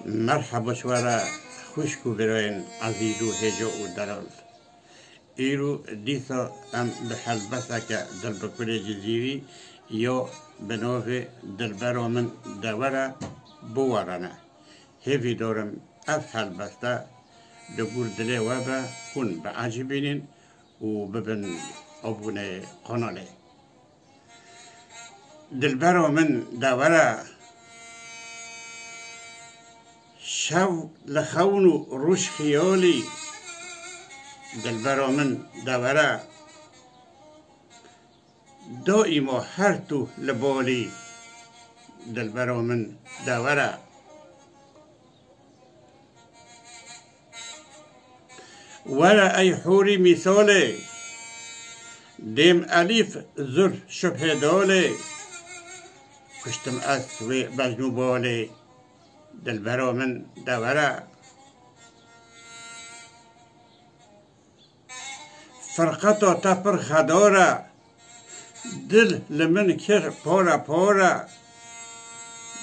مرحبا شوارا خوشکو براین عزیزو هجو و دلال ایرو دیسا ام بحلبسا که دل بکل جزیری یا بنوه دلبرو من دورا بوارانه هیوی دورم اف حلبستا دقور دلی وابا کن بعجبینین و ببن ابونه قناله دلبرو من دورا شو لخونو روش خیالی دلبرا من دورا دائما هر تو لبالی دلبرا من دورا ولا ای حوری مثاله دیم الیف زر شبه داله کشتم از و بجنو باله دلبرا من دورا فرقتا تپر خدارا دل لمن کر پارا پارا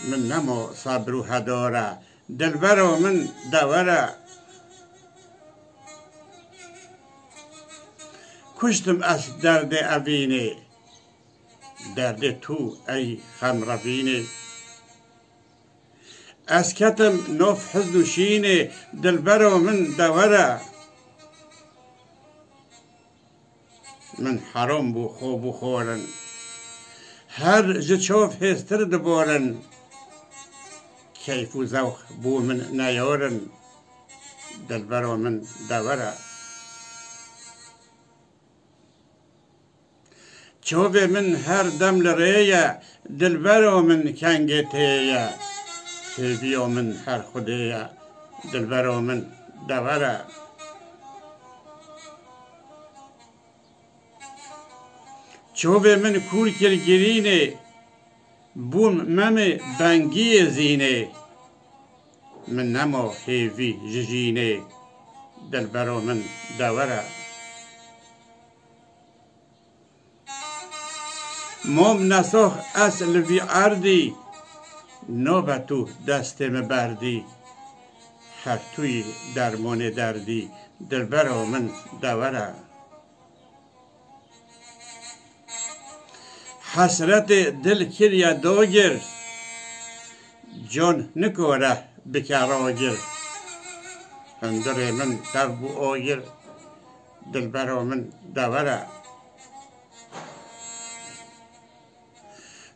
من نما صبرو هدارا دلبرا من دورا کشتم از درد اوینه درد تو ای خمروینه از کتم نوف حزن و شینه دلبرا من دورا من حرام بو خوب و خورن هر جچوف هستر دبارن کیف و زوخ بو من نیارن دلبرا من دورا چوب من هر دم لریا دلبرا من کنگتیا هیویا من هر خودیا دلبرا من دورا چوب من کور کرگرینه بوم مم بنگی زینه من نما هیوی ججینه دلبرا من دورا مام نساخ اصل وی عردی نوبتو دستم بردی هر توی درمان دردی دلبرا من دورا حسرت دل کریا داگر جان نکوره بکراگر هندر من تبو آگر دلبرا من دورا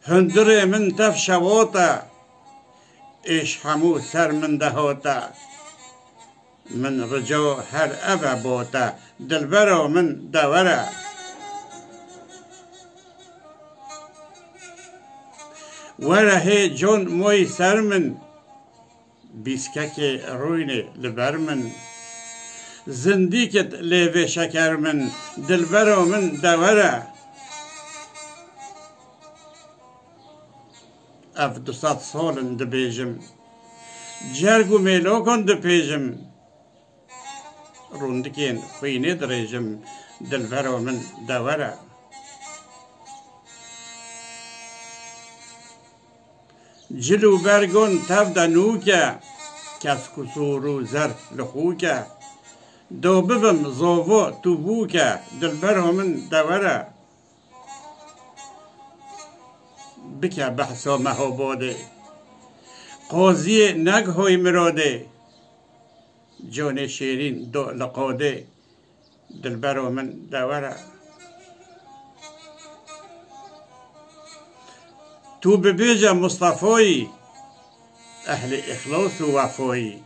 هندر من تف شواتا ایش همو سر من دهاتا من رجا هر ابا باتا دلبرا من دورا وره جون موی سر من بیسکک روینه لبر من زندیکت لیوه شکر من دلبرا من دورا اف 200 سالن دبیجم جرگو میلوکن دپیجم روندکین خوینه دریجم دلبرا من دورا جلو برگون تف دنوکه کس کسورو زر لخوکه دو ببم زاوا تو بوکه دلبرا من دورا بکه بحثا مهاباده قاضی نگهای مراده جان شیرین دو لقاده دلبرا من دورا تو ببیجه مصطفایی اهل اخلاص و وفایی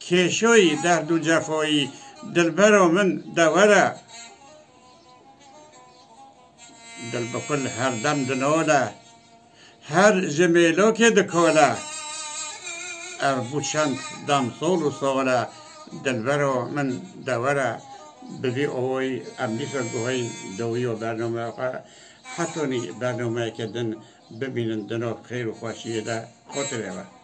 کشوی درد و جفایی دلبرا من دورا دل بکل هر دم دناله هر جمیلو که دکاله اربو چند دم سال و ساله دلبرا من دورا بوی اوی امنیسا گوهی دوی و برنامه حتی برنامه که دن ببینن دنا خیر و خوشیه ده خاطره